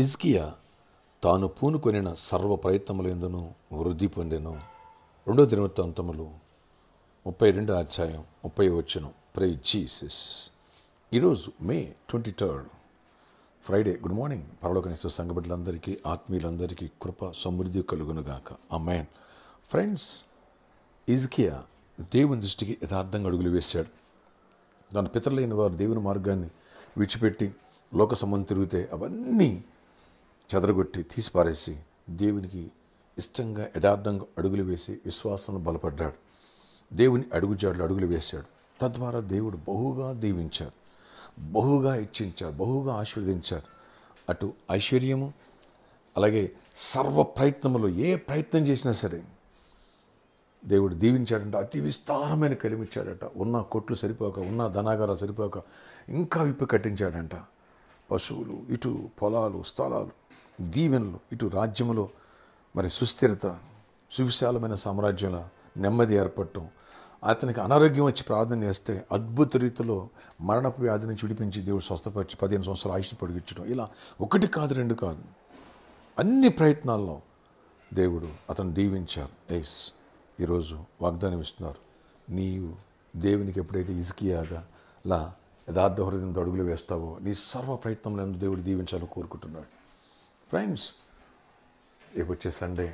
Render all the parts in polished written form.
హిజ్కియా తాను పూనుకొనిన సర్వ ప్రయత్నములందును వృద్ధి పొందెను. 2 దినవృత్తాంతములు 32 అధ్యాయం 30 వచనం. Praise Jesus. ఈరోజు మే 23 ఫ్రైడే. Good morning. పరలోకనిస్తున్న సంఘ బిడ్డలందరికీ, ఆత్మీయులందరికీ కృప సమృద్ధి కలుగునుగాక. ఆమేన్. ఫ్రెండ్స్, హిజ్కియా దేవుని దృష్టికి యథార్థంగా అడుగులు వేశాడు. తన పితరులైన వారు దేవుని మార్గాన్ని విడిచిపెట్టి లోక సంబంధం తిరిగితే అవన్నీ చెదరగొట్టి తీసిపారేసి దేవునికి ఇష్టంగా యథార్థంగా అడుగులు వేసి విశ్వాసంలో బలపడ్డాడు. దేవుని అడుగుజాడలు అడుగులు వేశాడు. తద్వారా దేవుడు బహుగా దీవించారు, బహుగా ఇచ్చించారు, బహుగా ఆశీర్వదించారు. అటు ఐశ్వర్యము, అలాగే సర్వ ప్రయత్నములో ఏ ప్రయత్నం చేసినా సరే దేవుడు దీవించాడంట. అతి విస్తారమైన కలిమిచ్చాడట. ఉన్న కొట్లు సరిపోక, ఉన్న ధనాగారాలు సరిపోక ఇంకా విప్పు కట్టించాడంట. పశువులు, ఇటు పొలాలు, స్థలాలు, దీవెనలు, ఇటు రాజ్యములో మరి సుస్థిరత, సువిశాలమైన సామ్రాజ్యంలో నెమ్మది ఏర్పడటం. అతనికి అనారోగ్యం వచ్చి ప్రార్థన చేస్తే అద్భుత రీతిలో మరణపు వ్యాధి నుంచి విడిపించి దేవుడు స్వస్థపరిచి 15 సంవత్సరాలు ఆయుష్ని పొడిగించడం. ఇలా ఒకటి కాదు, రెండు కాదు, అన్ని ప్రయత్నాల్లో దేవుడు అతను దీవించారు. ఈరోజు వాగ్దానం ఇస్తున్నారు. నీవు దేవునికి ఎప్పుడైతే హిజ్కియాగా యథార్థ హృదయంతో అడుగులు వేస్తావో నీ సర్వ ప్రయత్నంలో దేవుడు దీవించాలని కోరుకుంటున్నాడు. ఫ్రెండ్స్, రేపు వచ్చే సండే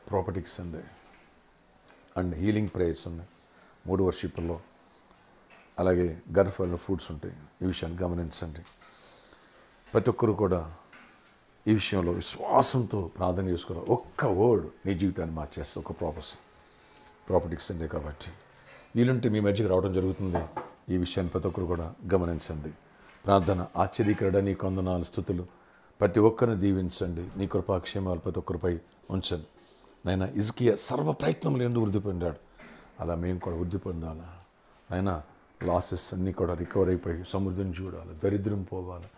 ప్రాపర్టీకి సండే అండ్ హీలింగ్ ప్రేయర్స్ ఉన్నాయి 3 వర్షిప్లో. అలాగే గర్ఫాల్లో ఫుడ్స్ ఉంటాయి. ఈ విషయాన్ని గమనించండి. ప్రతి ఒక్కరు కూడా ఈ విషయంలో విశ్వాసంతో ప్రార్థన చేసుకోవాలి. ఒక్క వర్డ్ నీ జీవితాన్ని మార్చేస్తుంది. ఒక ప్రాపర్టీకి సండే కాబట్టి వీలుంటే మీ మధ్యకి రావడం జరుగుతుంది. ఈ విషయాన్ని ప్రతి ఒక్కరు కూడా గమనించండి. ప్రార్థన. ఆశ్చర్యకరుడా నీ కొందనాలు, స్తుతులు. ప్రతి ఒక్కరిని దీవించండి. నీ కృపాక్షేమాలు ప్రతి ఒక్కరిపై ఉంచండి. నాయన, హిజ్కియా సర్వ ప్రయత్నంలో ఎందుకు వృద్ధి పొందాడు, అలా మేము కూడా వృద్ధి పొందాలి. నాయన, లాసెస్ అన్నీ కూడా రికవర్ అయిపోయి సమృద్ధిని చూడాలి, దరిద్రం పోవాలి,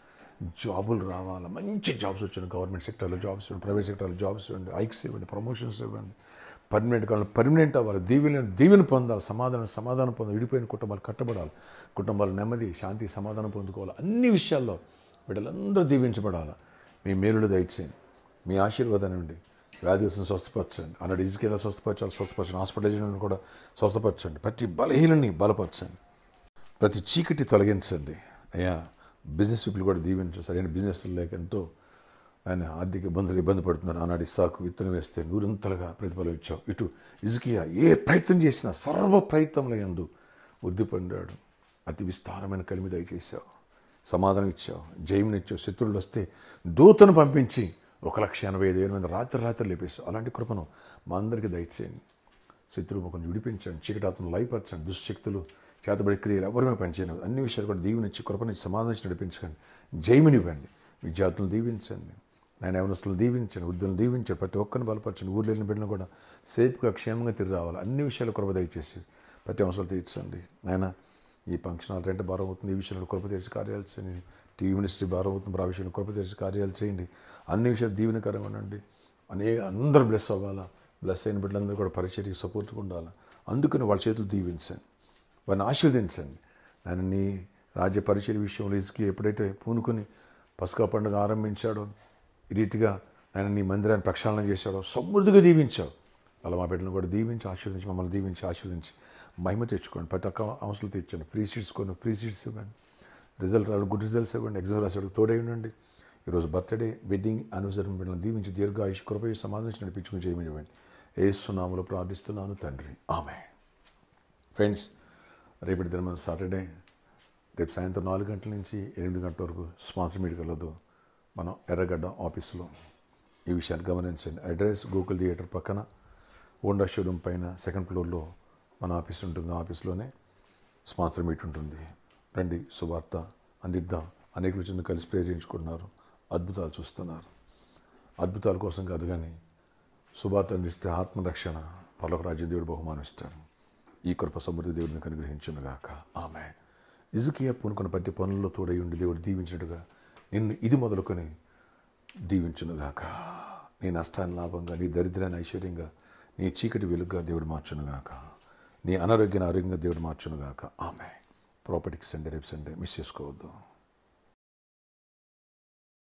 జాబులు రావాలి, మంచి జాబ్స్ వచ్చాయి. గవర్నమెంట్ సెక్టర్లో జాబ్స్ ఇవ్వండి, ప్రైవేట్ సెక్టర్లో జాబ్స్ ఇవ్వండి, హైక్స్ ఇవ్వండి, ప్రమోషన్స్ ఇవ్వండి. పర్మనెంట్ కావాలి, పర్మనెంట్ అవ్వాలి. దీవెన పొందాలి, సమాధానం పొందాలి. విడిపోయిన కుటుంబాలు కట్టబడాలి, కుటుంబాలు నెమ్మది, శాంతి, సమాధానం పొందుకోవాలి. అన్ని విషయాల్లో బిడ్డలందరూ దీవించబడాలి. మీ మేలుడు దయచేయండి. మీ ఆశీర్వాదాన్ని ఉండి వ్యాధిగ్రస్తులను స్వస్థపరచండి. అన్నాడు హిజ్కియా స్వస్థపరచండి. హాస్పిటలైజేషన్ కూడా స్వస్థపరచండి. ప్రతి బలహీనని బలపరచండి. ప్రతి చీకటి తొలగించండి. అయ్యా, బిజినెస్ పీపుల్ కూడా దీవించండి. సరైన బిజినెస్ లేక ఎంతో ఆయన ఆర్థిక ఇబ్బంది పడుతున్నారు. ఆనాడు ఇస్సాకు విత్తనం వేస్తే 100 ప్రతిఫలం ఇచ్చావు. ఇటు హిజ్కియా ఏ ప్రయత్నం చేసినా సర్వ ప్రయత్నంలో యందు వృద్ధి పొందాడు. అతి విస్తారమైన కలిమి దయచేసావు, సమాధానం ఇచ్చావు, జయమునిచ్చావు. శత్రువులు వస్తే దూతను పంపించి 1,85,000 మంది రాత్రి లేపేశావు. అలాంటి కృపను మా అందరికీ దయచేయండి. శత్రువు ముఖం విడిపించండి, చీకటాత్మను లయపరచండి, దుశ్శక్తులు, చేతబడి క్రియలు ఎవరిమే పనిచేయను. అన్ని విషయాలు కూడా దీవెనిచ్చి, కృపనిచ్చి, సమాధానించి నడిపించండి. జయమునివ్వండి. విద్యార్థులను దీవించండి, ఆయన యవనస్తులను దీవించండి, వృద్ధులను దీవించండి. ప్రతి ఒక్కరిని బలపరచండి. ఊర్లో వెళ్ళిన బిడ్డను కూడా సేఫ్గా, క్షేమంగా తిరిగి రావాలి. అన్ని విషయాలు కృప దయచేసి ప్రతి అవసరాలు తీర్చండి. ఆయన ఈ ఫంక్షన్ హాల్ రెంట్ భారం అవుతుంది, ఈ విషయంలో కృప తీర్చి కార్యాలు చేయండి. టీవీ మినిస్ట్రీ భారం అవుతుంది, ఆ విషయంలో కృప తీర్చి కార్యాలు చేయండి. అన్ని విషయాలు దీవెనకరంగా ఉండండి. అందరూ బ్లెస్ అవ్వాలా. బ్లెస్ అయిన బిడ్డలందరూ కూడా పరిచర్యకి సపోర్ట్గా ఉండాలి. అందుకని వాళ్ళ చేతులు దీవించండి, వారిని ఆశీర్వదించండి. ఆయన నీ రాజ్య పరిచర్య విషయంలో హిజ్కియా ఎప్పుడైతే పూనుకొని పస్కా పండుగ ఆరంభించాడో, ఈ రీతిగా ఆయన నీ మందిరాన్ని ప్రక్షాళన చేశాడో సమృద్ధిగా దీవించావు. అలా మా బిడ్డలను కూడా దీవించి ఆశీర్వదించి, మమ్మల్ని దీవించి ఆశీర్వదించి మహిమ తెచ్చుకోండి. ప్రతి ఒక్క అవసరాలు తెచ్చండి. ఫ్రీ సీట్స్ ఇవ్వండి. గుడ్ రిజల్ట్స్ ఇవ్వండి. ఎగ్జామ్ రాసేవాడు తోడై ఉండండి. ఈరోజు బర్త్డే, వెడ్డింగ్, యానివర్సరీ బిడ్డలను దీవించి దీర్ఘాయుష్, కృపయు, సమాధానం నడిపించుకుని చేయమని ఇవ్వండి. యేసు నామములో ప్రార్థిస్తున్నాను తండ్రి, ఆమేన్. ఫ్రెండ్స్, రేపటి దినం సాటర్డే, రేపు సాయంత్రం 4 గంటల నుంచి 8 గంటల వరకు స్పాన్సర్ మీట్ కలదు మనం ఎర్రగడ్డ ఆఫీస్లో. ఈ విషయాన్ని గమనించండి. అడ్రస్ గూగుల్ థియేటర్ పక్కన హోండా షోరూమ్ పైన 2nd ఫ్లోర్లో మన ఆఫీస్ ఉంటుంది. ఆఫీస్లోనే స్పాన్సర్ మీట్ ఉంటుంది. రండి, సువార్త అందిద్దాం. అనేకులు చిన్న కలిసి ప్రేరించుకుంటున్నారు, అద్భుతాలు చూస్తున్నారు. అద్భుతాల కోసం కాదు కానీ సువార్త అందిస్తే ఆత్మరక్షణ, పరలోక రాజ్య దేవుడు బహుమానిస్తాడు. ఈ కృప సమృద్ధి దేవుడిని అనుగ్రహించునుగాక. ఆమేన్. హిజ్కియా పూనుకున్న ప్రతి పనుల్లో తోడై ఉండి దేవుడు దీవించినట్టుగా నిన్ను ఇది మొదలుకొని దీవించునుగాక. నీ నష్టాన్ని లాభంగా, నీ దరిద్రాన్ని ఐశ్వర్యంగా, నీ చీకటి వెలుగుగా దేవుడు మార్చునుగాక. నీ అనారోగ్యాన్ని ఆరోగ్యంగా దేవుడు మార్చునుగాక. ఆమేన్. ప్రాపర్టీకి సండే, రేపు సండే మిస్ చేసుకోవద్దు.